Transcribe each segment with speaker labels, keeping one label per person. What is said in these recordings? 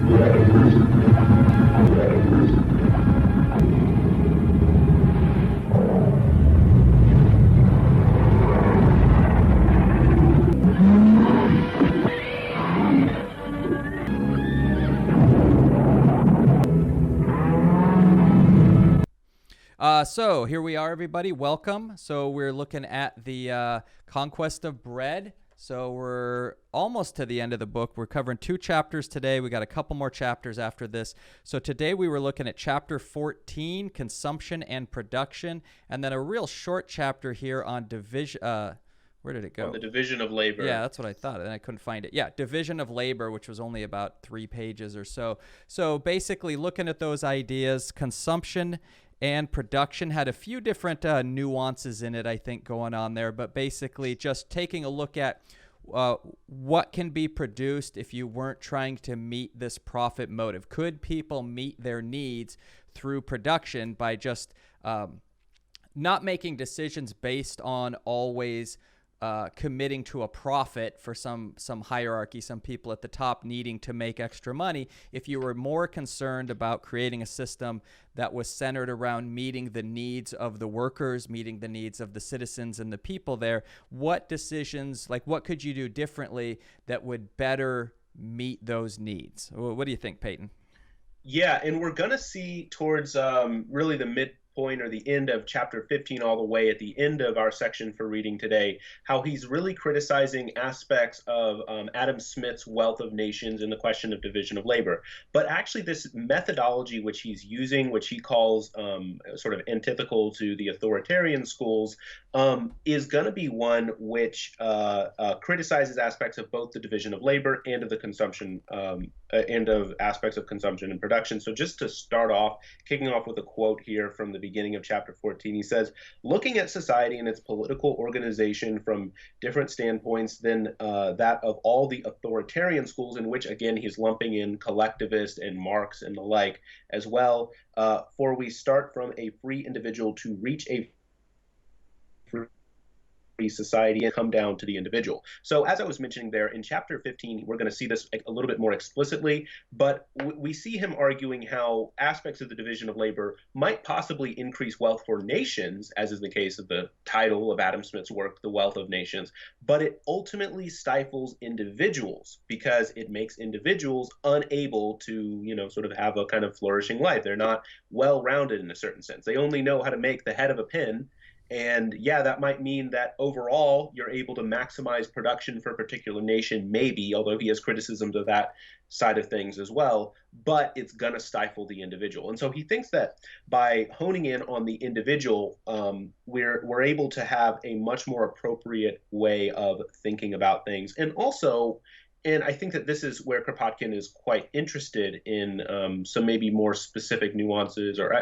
Speaker 1: So here we are, everybody. Welcome. So we're looking at the Conquest of Bread. So we're almost to the end of the book. We're covering 2 chapters today. We got a couple more chapters after this. So today we were looking at chapter 14, consumption and production, and then a real short chapter here on division. Where did it go?
Speaker 2: On the division of labor.
Speaker 1: Yeah, that's what I thought, and I couldn't find it. Yeah, division of labor, which was only about 3 pages or so. So basically looking at those ideas, consumption and production had a few different nuances in it, I think, going on there. But basically just taking a look at what can be produced if you weren't trying to meet this profit motive. Could people meet their needs through production by just not making decisions based on always committing to a profit for some hierarchy, some people at the top needing to make extra money? If you were more concerned about creating a system that was centered around meeting the needs of the workers, meeting the needs of the citizens and the people there, what decisions, like what could you do differently that would better meet those needs? What do you think, Peyton?
Speaker 2: Yeah, and we're going to see towards really the midpoint or the end of chapter 15, all the way at the end of our section for reading today, how he's really criticizing aspects of Adam Smith's Wealth of Nations and the question of division of labor. But actually this methodology which he's using, which he calls sort of antithetical to the authoritarian schools, is going to be one which criticizes aspects of both the division of labor and of the consumption and of aspects of consumption and production. So just to start off, kicking off with a quote here from the beginning of chapter 14, he says, looking at society and its political organization from different standpoints than that of all the authoritarian schools, in which, again, he's lumping in collectivist and Marx and the like as well, for we start from a free individual to reach a free society and come down to the individual. So as I was mentioning there, in chapter 15, we're going to see this a little bit more explicitly, but we see him arguing how aspects of the division of labor might possibly increase wealth for nations, as is the case of the title of Adam Smith's work, The Wealth of Nations, but it ultimately stifles individuals because it makes individuals unable to, sort of have a kind of flourishing life. They're not well-rounded in a certain sense. They only know how to make the head of a pin. And yeah, that might mean that overall you're able to maximize production for a particular nation, maybe, although he has criticisms of that side of things as well, but it's going to stifle the individual. And so he thinks that by honing in on the individual, we're able to have a much more appropriate way of thinking about things. And also, and I think that this is where Kropotkin is quite interested in some maybe more specific nuances or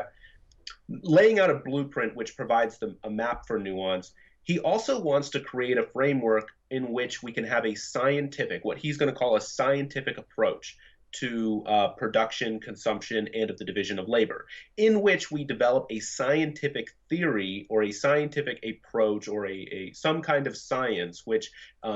Speaker 2: laying out a blueprint which provides a map for nuance. He also wants to create a framework in which we can have a scientific, what he's going to call a scientific approach to production, consumption, and of the division of labor, in which we develop a scientific theory or a scientific approach or some kind of science which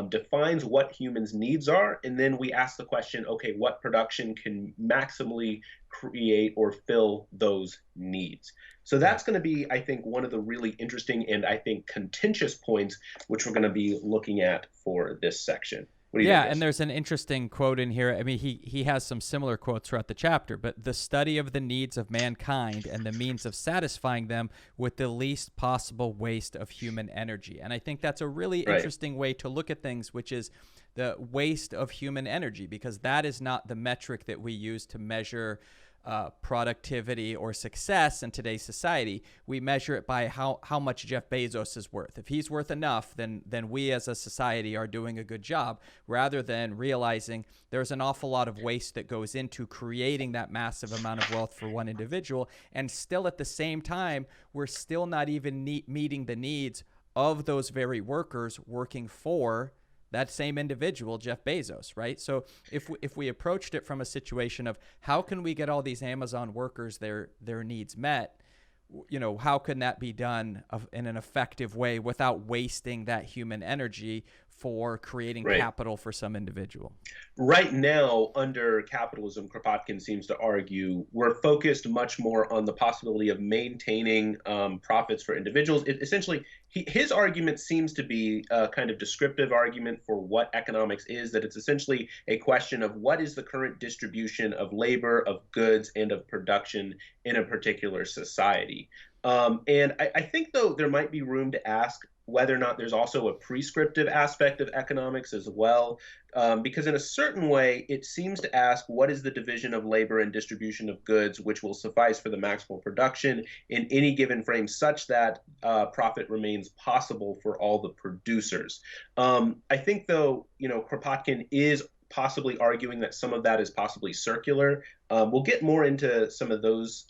Speaker 2: defines what humans' needs are, and then we ask the question, okay, what production can maximally create or fill those needs? So that's going to be, I think, one of the really interesting and I think contentious points which we're going to be looking at for this section.
Speaker 1: Yeah, and there's an interesting quote in here. I mean, he has some similar quotes throughout the chapter, but the study of the needs of mankind and the means of satisfying them with the least possible waste of human energy. And I think that's a really interesting way to look at things, which is the waste of human energy, because that is not the metric that we use to measure productivity or success in today's society. We measure it by how much Jeff Bezos is worth. If he's worth enough, then we as a society are doing a good job, rather than realizing there's an awful lot of waste that goes into creating that massive amount of wealth for one individual. And still at the same time, we're still not even meeting the needs of those very workers working for that same individual, Jeff Bezos, right? So if we approached it from a situation of how can we get all these Amazon workers their needs met, how can that be done in an effective way without wasting that human energy for creating
Speaker 2: Right.
Speaker 1: capital for some individual.
Speaker 2: Right now, under capitalism, Kropotkin seems to argue, we're focused much more on the possibility of maintaining profits for individuals. Essentially, his argument seems to be a kind of descriptive argument for what economics is, that it's essentially a question of what is the current distribution of labor, of goods, and of production in a particular society. And I think, though, there might be room to ask whether or not there's also a prescriptive aspect of economics as well, because in a certain way, it seems to ask what is the division of labor and distribution of goods which will suffice for the maximal production in any given frame such that profit remains possible for all the producers. I think, though, Kropotkin is possibly arguing that some of that is possibly circular. We'll get more into some of those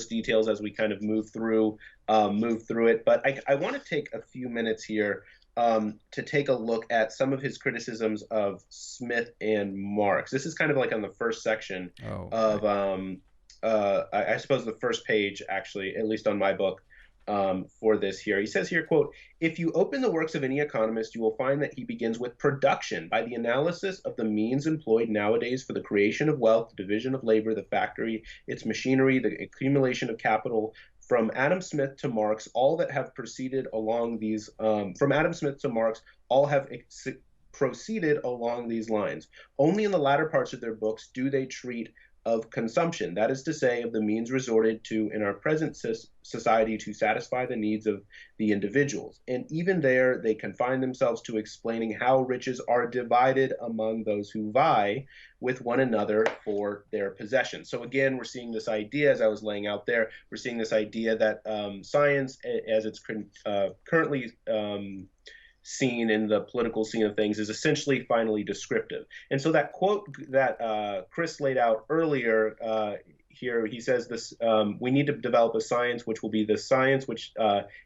Speaker 2: details as we kind of move through it. But I want to take a few minutes here to take a look at some of his criticisms of Smith and Marx. This is kind of like on the first section of I suppose the first page, actually, at least on my book. For this here. He says here, quote, "If you open the works of any economist, you will find that he begins with production by the analysis of the means employed nowadays for the creation of wealth, the division of labor, the factory, its machinery, the accumulation of capital. From Adam Smith to Marx, all that have proceeded along these, from Adam Smith to Marx, all have proceeded along these lines. Only in the latter parts of their books do they treat of consumption, that is to say, of the means resorted to in our present society to satisfy the needs of the individuals. And even there, they confine themselves to explaining how riches are divided among those who vie with one another for their possessions." So again, we're seeing this idea, as I was laying out there, we're seeing this idea that science, as it's currently seen in the political scene of things, is essentially finally descriptive. And so that quote that Chris laid out earlier here, he says this, we need to develop a science which will be the science which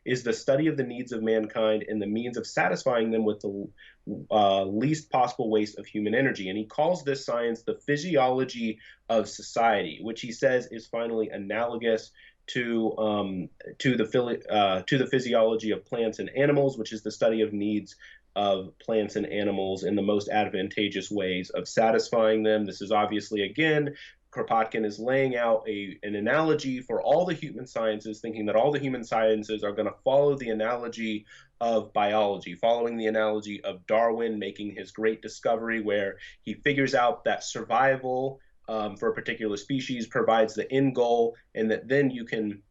Speaker 2: is the study of the needs of mankind and the means of satisfying them with the least possible waste of human energy. And he calls this science the physiology of society, which he says is finally analogous to the physiology of plants and animals, which is the study of needs of plants and animals in the most advantageous ways of satisfying them. This is obviously, again, Kropotkin is laying out an analogy for all the human sciences, thinking that all the human sciences are going to follow the analogy of biology, following the analogy of Darwin making his great discovery where he figures out that survival for a particular species provides the end goal, and that then you can,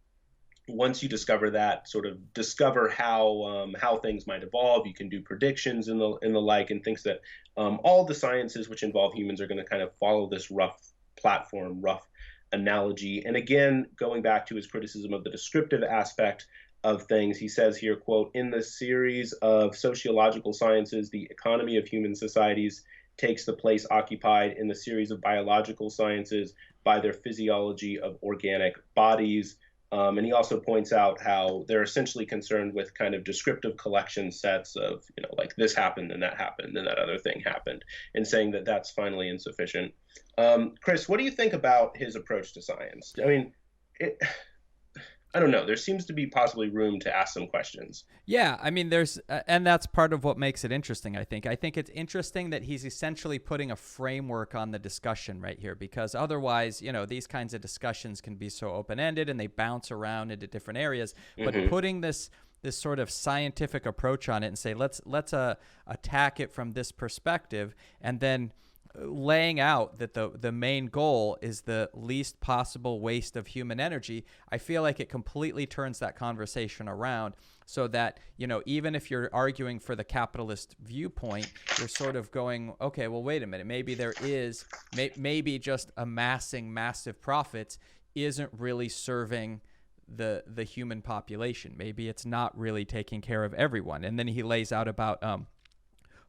Speaker 2: once you discover that, sort of discover how things might evolve. You can do predictions and the like, and thinks that all the sciences which involve humans are going to kind of follow this rough analogy. And again, going back to his criticism of the descriptive aspect of things, he says here, quote, "In the series of sociological sciences, the economy of human societies takes the place occupied in the series of biological sciences by their physiology of organic bodies." And he also points out how they're essentially concerned with kind of descriptive collection sets of, like this happened and that happened and that other thing happened, and saying that that's finally insufficient. Chris, what do you think about his approach to science? I mean, I don't know. There seems to be possibly room to ask some questions.
Speaker 1: Yeah, I mean, and that's part of what makes it interesting, I think. I think it's interesting that he's essentially putting a framework on the discussion right here, because otherwise, these kinds of discussions can be so open-ended and they bounce around into different areas. But putting this sort of scientific approach on it and say, let's attack it from this perspective, and then laying out that the main goal is the least possible waste of human energy, I feel like it completely turns that conversation around, so that, even if you're arguing for the capitalist viewpoint, you're sort of going, okay, well, wait a minute, maybe there is, maybe just amassing massive profits isn't really serving the human population. Maybe it's not really taking care of everyone. And then he lays out about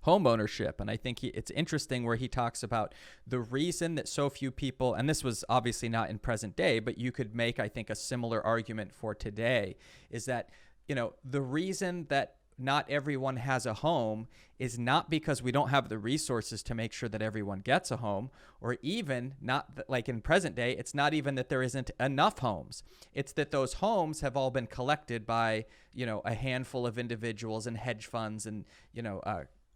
Speaker 1: home ownership. And I think it's interesting where he talks about the reason that so few people, and this was obviously not in present day, but you could make, I think, a similar argument for today, is that, the reason that not everyone has a home is not because we don't have the resources to make sure that everyone gets a home, or even not like in present day, it's not even that there isn't enough homes. It's that those homes have all been collected by, a handful of individuals and hedge funds and,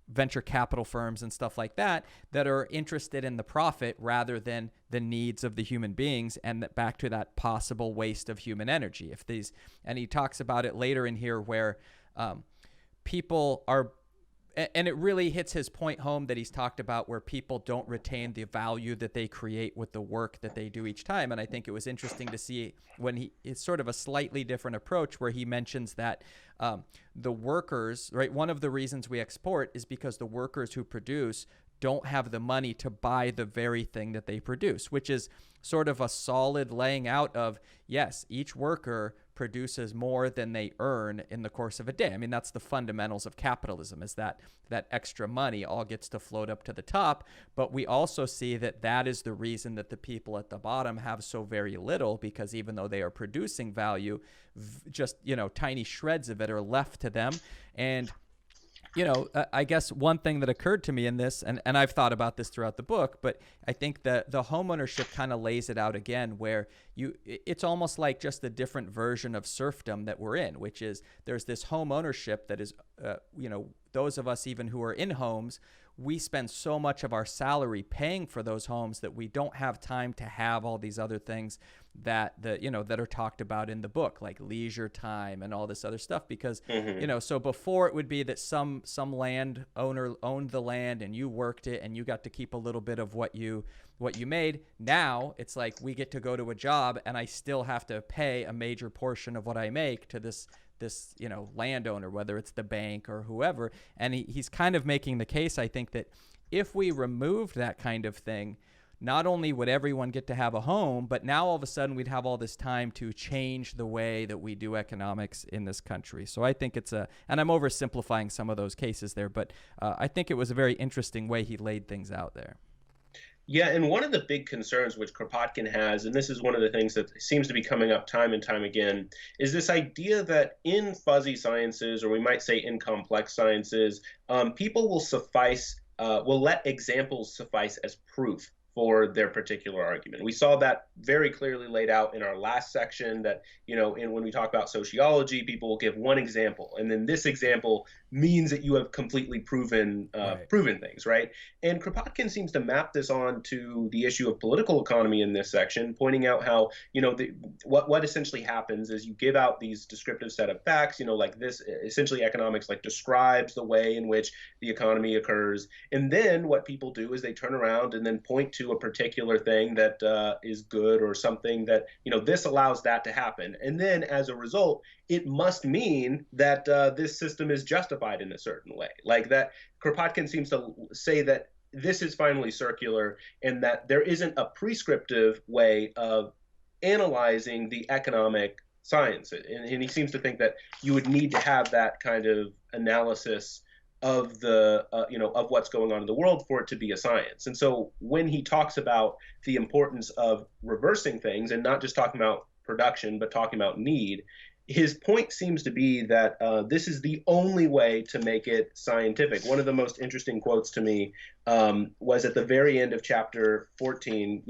Speaker 1: venture capital firms and stuff like that that are interested in the profit rather than the needs of the human beings, and that back to that possible waste of human energy. If these, and he talks about it later in here where people are, and it really hits his point home that he's talked about where people don't retain the value that they create with the work that they do each time. And I think it was interesting to see when it's sort of a slightly different approach where he mentions that the workers, right? One of the reasons we export is because the workers who produce don't have the money to buy the very thing that they produce, which is sort of a solid laying out of, yes, each worker produces more than they earn in the course of a day. I mean, that's the fundamentals of capitalism, is that extra money all gets to float up to the top. But we also see that is the reason that the people at the bottom have so very little, because even though they are producing value, just, tiny shreds of it are left to them. And I guess one thing that occurred to me in this, and I've thought about this throughout the book, but I think that the homeownership kind of lays it out again, where it's almost like just a different version of serfdom that we're in, which is there's this home ownership that is, those of us even who are in homes, we spend so much of our salary paying for those homes that we don't have time to have all these other things that that are talked about in the book, like leisure time and all this other stuff, because so before it would be that some land owner owned the land and you worked it and you got to keep a little bit of what you made. Now it's like we get to go to a job and I still have to pay a major portion of what I make to this landowner, whether it's the bank or whoever. And he's kind of making the case, I think, that if we removed that kind of thing, not only would everyone get to have a home, but now all of a sudden we'd have all this time to change the way that we do economics in this country. So I think and I'm oversimplifying some of those cases there, but I think it was a very interesting way he laid things out there.
Speaker 2: Yeah, and one of the big concerns which Kropotkin has, and this is one of the things that seems to be coming up time and time again, is this idea that in fuzzy sciences, or we might say in complex sciences, people will let examples suffice as proof for their particular argument. We saw that very clearly laid out in our last section that, when we talk about sociology, people will give one example, and then this example means that you have completely proven things, right? And Kropotkin seems to map this on to the issue of political economy in this section, pointing out how, what essentially happens is you give out these descriptive set of facts, like this, essentially economics like describes the way in which the economy occurs. And then what people do is they turn around and then point to a particular thing that is good, or something that, this allows that to happen. And then as a result, it must mean that this system is justified in a certain way. Like that, Kropotkin seems to say that this is finally circular, and that there isn't a prescriptive way of analyzing the economic science. And he seems to think that you would need to have that kind of analysis of the of what's going on in the world for it to be a science. And so when he talks about the importance of reversing things and not just talking about production but talking about need, his point seems to be that this is the only way to make it scientific. One of the most interesting quotes to me was at the very end of chapter 14,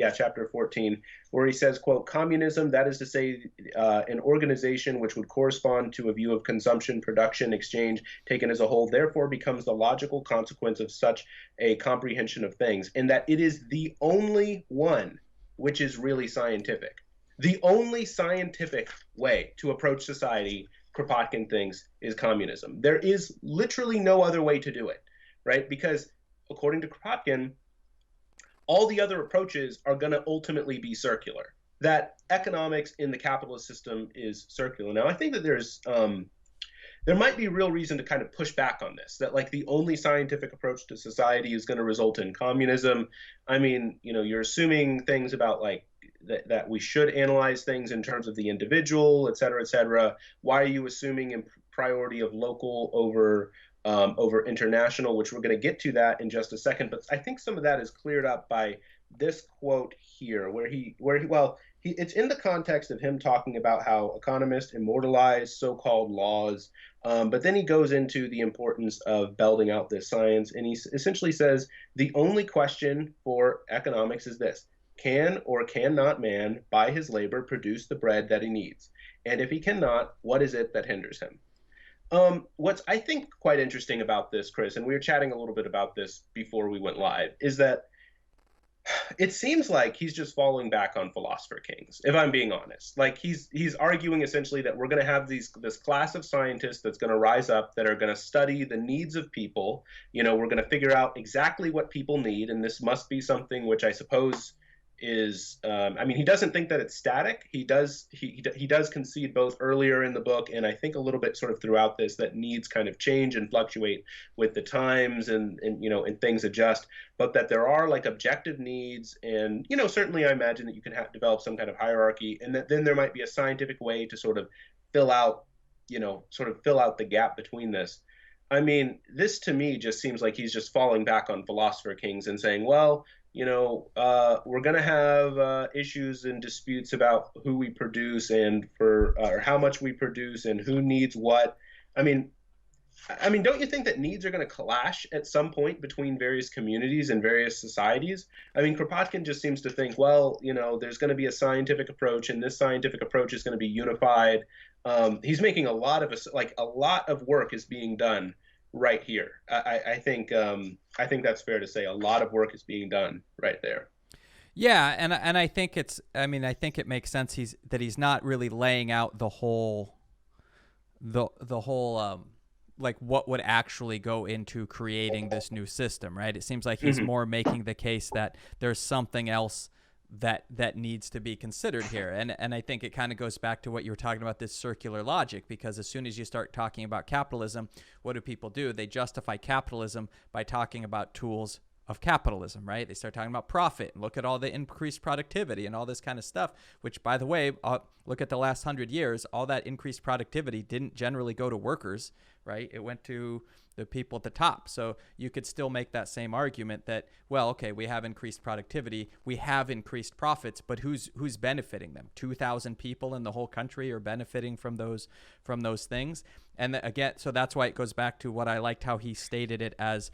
Speaker 2: where he says, quote, "Communism, that is to say, an organization which would correspond to a view of consumption, production, exchange, taken as a whole, therefore becomes the logical consequence of such a comprehension of things, and that it is the only one which is really scientific." The only scientific way to approach society, Kropotkin thinks, is communism. There is literally no other way to do it, right? Because according to Kropotkin, all the other approaches are going to ultimately be circular. That economics in the capitalist system is circular. Now, I think that there might be real reason to kind of push back on this, that like the only scientific approach to society is going to result in communism. I mean, you're assuming things about like that we should analyze things in terms of the individual, et cetera, et cetera. Why are you assuming in priority of local over international, which we're going to get to that in just a second. But I think some of that is cleared up by this quote here, where it's in the context of him talking about how economists immortalize so-called laws, but then he goes into the importance of belting out this science, and he essentially says the only question for economics is this: can or cannot man, by his labor, produce the bread that he needs? And if he cannot, what is it that hinders him? What's I think quite interesting about this, Chris, and we were chatting a little bit about this before we went live, is that it seems like he's just falling back on philosopher kings, if I'm being honest. Like he's arguing essentially that we're going to have this class of scientists that's going to rise up that are going to study the needs of people. We're going to figure out exactly what people need, and this must be something which I suppose is I mean, he doesn't think that it's static. He does concede both earlier in the book and I think a little bit sort of throughout this that needs kind of change and fluctuate with the times, and things adjust, but that there are like objective needs, and certainly I imagine that you can develop some kind of hierarchy, and that then there might be a scientific way to sort of fill out fill out the gap between this. I mean, this to me just seems like he's just falling back on philosopher kings and saying, well, we're going to have issues and disputes about who we produce and for or how much we produce and who needs what. I mean, don't you think that needs are going to clash at some point between various communities and various societies? I mean, Kropotkin just seems to think, well, there's going to be a scientific approach, and this scientific approach is going to be unified. He's making a lot of work is being done right here. I think that's fair to say. A lot of work is being done right there.
Speaker 1: Yeah, and I think I think it makes sense he's not really laying out the whole like what would actually go into creating this new system, right? It seems like he's more making the case that there's something else that needs to be considered here. And I think it kind of goes back to what you were talking about, this circular logic, because as soon as you start talking about capitalism, what do people do? They justify capitalism by talking about tools of capitalism, right? They start talking about profit and look at all the increased productivity and all this kind of stuff, which, by the way, look at the last 100 years, all that increased productivity didn't generally go to workers, right? It went to the people at the top. So you could still make that same argument that, well, okay, we have increased productivity, we have increased profits, but who's benefiting them? 2,000 people in the whole country are benefiting from those things. And again, so that's why it goes back to what I liked how he stated it as,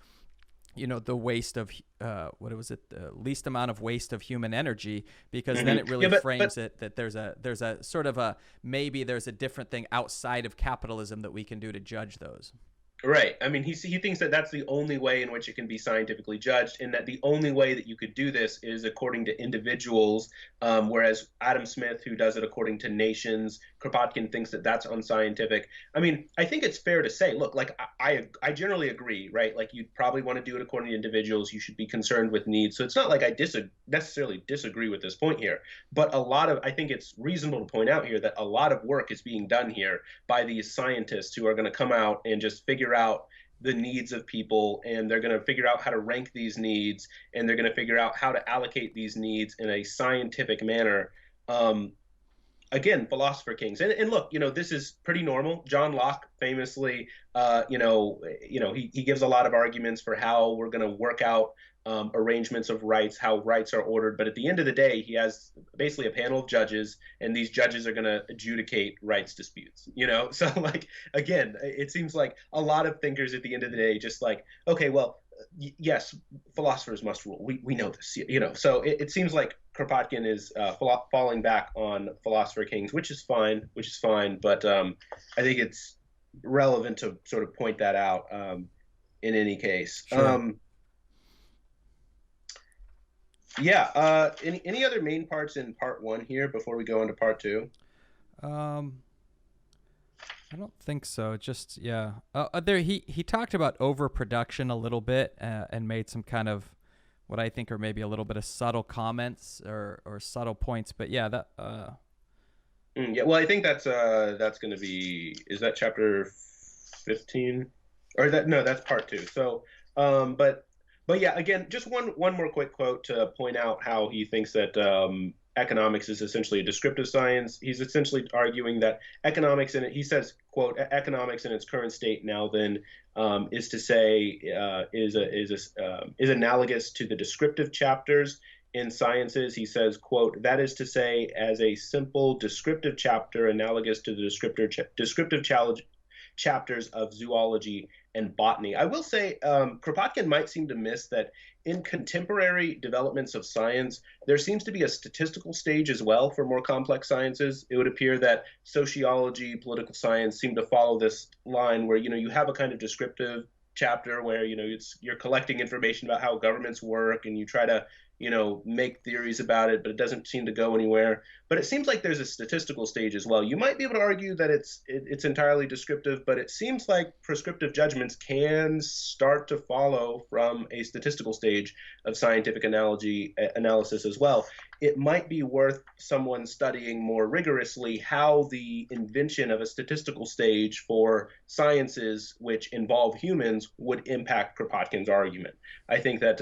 Speaker 1: the waste of what was it, the least amount of waste of human energy, because then it really frames it that there's a sort of maybe there's a different thing outside of capitalism that we can do to judge those.
Speaker 2: Right. I mean, he thinks that that's the only way in which it can be scientifically judged, and that the only way that you could do this is according to individuals, whereas Adam Smith, who does it according to nations, Kropotkin thinks that that's unscientific. I mean, I think it's fair to say, look, like I generally agree, right? Like you'd probably want to do it according to individuals. You should be concerned with needs. So it's not like I necessarily disagree with this point here, but I think it's reasonable to point out here that a lot of work is being done here by these scientists who are going to come out and just figure out the needs of people, and they're going to figure out how to rank these needs, and they're going to figure out how to allocate these needs in a scientific manner. Again, philosopher kings, and look, this is pretty normal. John Locke famously, he gives a lot of arguments for how we're going to work out arrangements of rights, how rights are ordered. But at the end of the day, he has basically a panel of judges, and these judges are going to adjudicate rights disputes. So like again, it seems like a lot of thinkers at the end of the day just like, okay, well, yes, philosophers must rule. We know this, So it seems like Kropotkin is falling back on philosopher kings, which is fine. But I think it's relevant to sort of point that out in any case.
Speaker 1: Sure.
Speaker 2: Any other main parts in part one here before we go into part two?
Speaker 1: I don't think so. Just yeah. There he talked about overproduction a little bit and made some kind of what I think are maybe a little bit of subtle comments or subtle points. But yeah, that.
Speaker 2: Yeah, well, I think that's going to be, is that chapter 15, or that no, that's part two. So, but yeah, again, just one more quick quote to point out how he thinks that economics is essentially a descriptive science. He's essentially arguing that economics he says, quote, economics in its current state now then is to say is analogous to the descriptive chapters in sciences. He says, quote, that is to say, as a simple descriptive chapter analogous to the descriptive chapters of zoology and botany. I will say Kropotkin might seem to miss that in contemporary developments of science, there seems to be a statistical stage as well for more complex sciences. It would appear that sociology, political science seem to follow this line where, you have a kind of descriptive chapter where, you're collecting information about how governments work and you try to, make theories about it, but it doesn't seem to go anywhere. But it seems like there's a statistical stage as well. You might be able to argue that it's entirely descriptive, but it seems like prescriptive judgments can start to follow from a statistical stage of scientific analysis as well. It might be worth someone studying more rigorously how the invention of a statistical stage for sciences which involve humans would impact Kropotkin's argument. I think that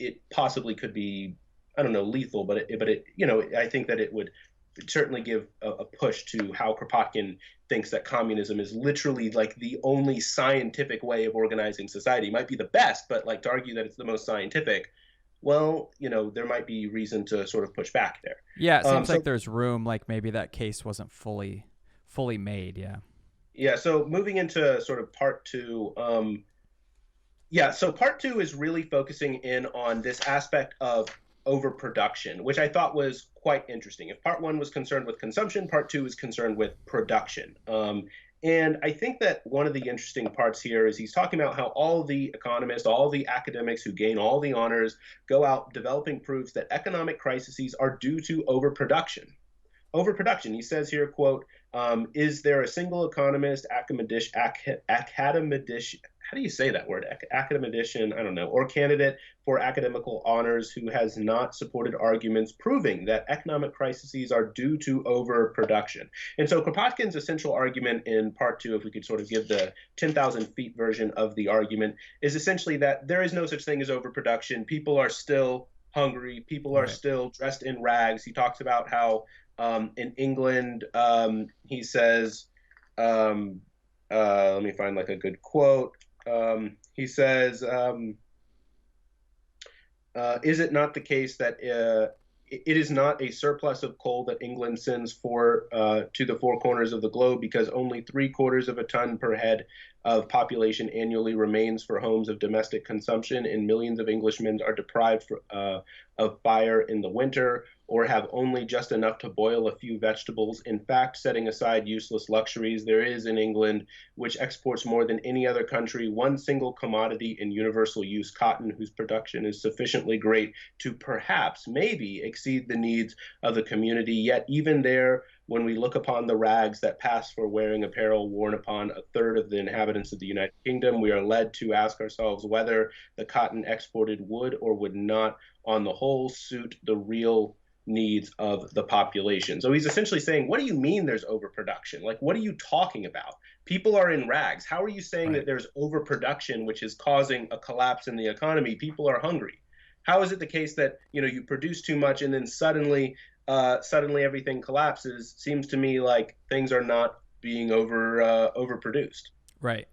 Speaker 2: it possibly could be, I don't know, lethal, but I think that it would certainly give a push to how Kropotkin thinks that communism is literally like the only scientific way of organizing society. It might be the best, but like to argue that it's the most scientific, well, there might be reason to sort of push back there.
Speaker 1: Yeah, it seems like there's room, like maybe that case wasn't fully made. Yeah.
Speaker 2: Yeah. So moving into sort of part two. So part two is really focusing in on this aspect of overproduction, which I thought was quite interesting. If part one was concerned with consumption, part two is concerned with production. And I think that one of the interesting parts here is he's talking about how all the economists, all the academics who gain all the honors go out developing proofs that economic crises are due to overproduction. Overproduction. He says here, quote, is there a single economist, academician, how do you say that word? Academician, I don't know, or candidate for academical honors who has not supported arguments proving that economic crises are due to overproduction. And so Kropotkin's essential argument in part two, if we could sort of give the 10,000 feet version of the argument, is essentially that there is no such thing as overproduction. People are still hungry. People are still dressed in rags. He talks about how in England, he says, let me find like a good quote. He says, is it not the case that it is not a surplus of coal that England sends to the four corners of the globe because only 3/4 of a ton per head of population annually remains for homes of domestic consumption, and millions of Englishmen are deprived of fire in the winter or have only just enough to boil a few vegetables. In fact, setting aside useless luxuries, there is in England, which exports more than any other country, one single commodity in universal use, cotton, whose production is sufficiently great to perhaps, maybe, exceed the needs of the community. Yet even there, when we look upon the rags that pass for wearing apparel worn upon a third of the inhabitants of the United Kingdom, we are led to ask ourselves whether the cotton exported would or would not, on the whole, suit the real needs of the population. So he's essentially saying, what do you mean there's overproduction? Like, what are you talking about? People are in rags. How are you saying that there's overproduction, which is causing a collapse in the economy? People are hungry. How is it the case that, you produce too much and then suddenly everything collapses? Seems to me like things are not being overproduced.
Speaker 1: Right.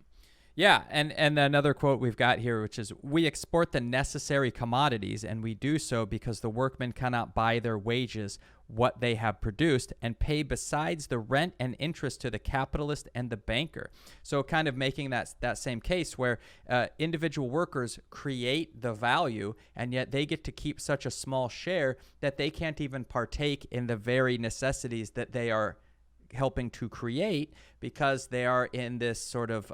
Speaker 1: Yeah, and another quote we've got here, which is, we export the necessary commodities, and we do so because the workmen cannot buy their wages what they have produced and pay besides the rent and interest to the capitalist and the banker. So kind of making that same case where individual workers create the value, and yet they get to keep such a small share that they can't even partake in the very necessities that they are helping to create because they are in this sort of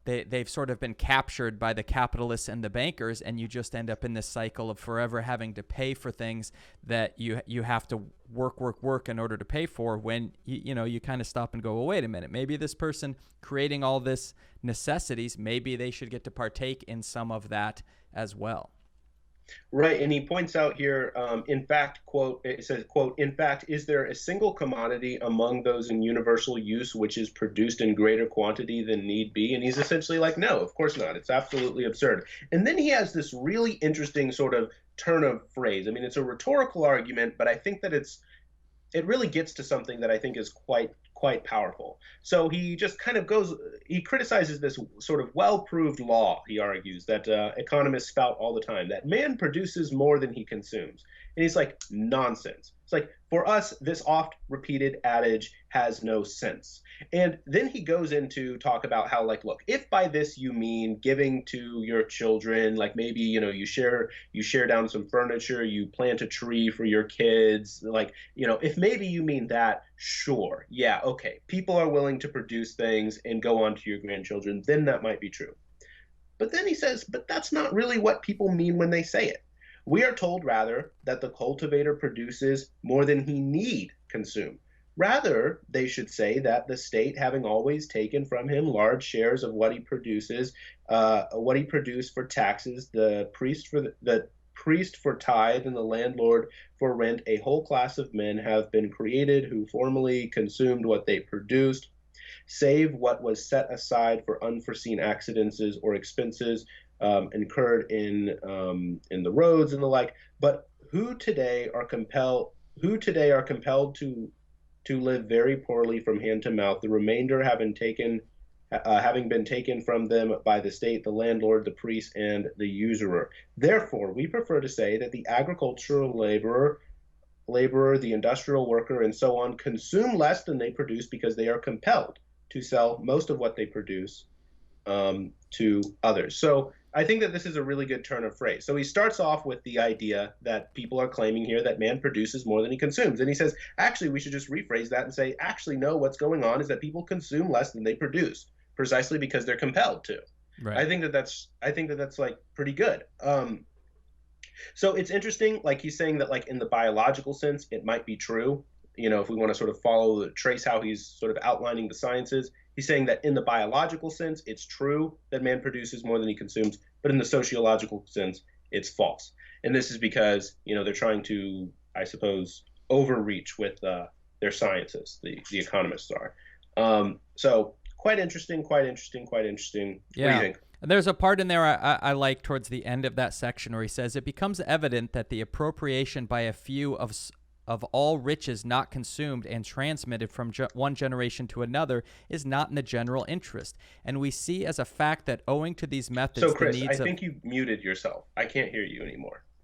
Speaker 1: they've sort of been captured by the capitalists and the bankers, and you just end up in this cycle of forever having to pay for things that you have to work in order to pay for, when you kind of stop and go, well, wait a minute, maybe this person creating all this necessities, maybe they should get to partake in some of that as well.
Speaker 2: Right, and he points out here, in fact, quote, it says, quote, in fact, is there a single commodity among those in universal use which is produced in greater quantity than need be? And he's essentially like, no, of course not. It's absolutely absurd. And then he has this really interesting sort of turn of phrase. I mean, it's a rhetorical argument, but I think that it really gets to something that I think is quite powerful. So he just kind of he criticizes this sort of well-proved law, he argues, that economists spout all the time, that man produces more than he consumes. And he's like, nonsense. It's like, for us, this oft repeated adage has no sense. And then he goes into talk about how, like, look, if by this you mean giving to your children, like maybe, you share down some furniture, you plant a tree for your kids, like, if maybe you mean that, sure, yeah, okay, people are willing to produce things and go on to your grandchildren, then that might be true. But then he says, but that's not really what people mean when they say it. We are told rather that the cultivator produces more than he need consume. Rather, they should say that the state, having always taken from him large shares of what he produces, what he produced for taxes, the priest for tithe, and the landlord for rent, a whole class of men have been created who formerly consumed what they produced, save what was set aside for unforeseen accidents or expenses incurred in the roads and the like, but who today are compelled to live very poorly from hand to mouth, the remainder having been taken from them by the state, the landlord, the priest, and the usurer. Therefore, we prefer to say that the agricultural laborer, the industrial worker, and so on, consume less than they produce because they are compelled to sell most of what they produce to others. So I think that this is a really good turn of phrase. So he starts off with the idea that people are claiming here that man produces more than he consumes. And he says, actually, we should just rephrase that and say, actually, no, what's going on is that people consume less than they produce, precisely because they're compelled to.
Speaker 1: Right.
Speaker 2: I think that that's like pretty good. So it's interesting, like he's saying that, like, in the biological sense, it might be true. If we want to sort of trace how he's sort of outlining the sciences, he's saying that in the biological sense, it's true that man produces more than he consumes, but in the sociological sense, it's false. And this is because, they're trying to, I suppose, overreach with their sciences, the economists are. So quite interesting.
Speaker 1: Yeah.
Speaker 2: What do you think?
Speaker 1: And there's a part in there I like towards the end of that section where he says, it becomes evident that the appropriation by a few of all riches not consumed and transmitted from one generation to another is not in the general interest. And we see as a fact that owing to these methods,
Speaker 2: So, Chris,
Speaker 1: the needs
Speaker 2: I think you muted yourself. I can't hear you anymore.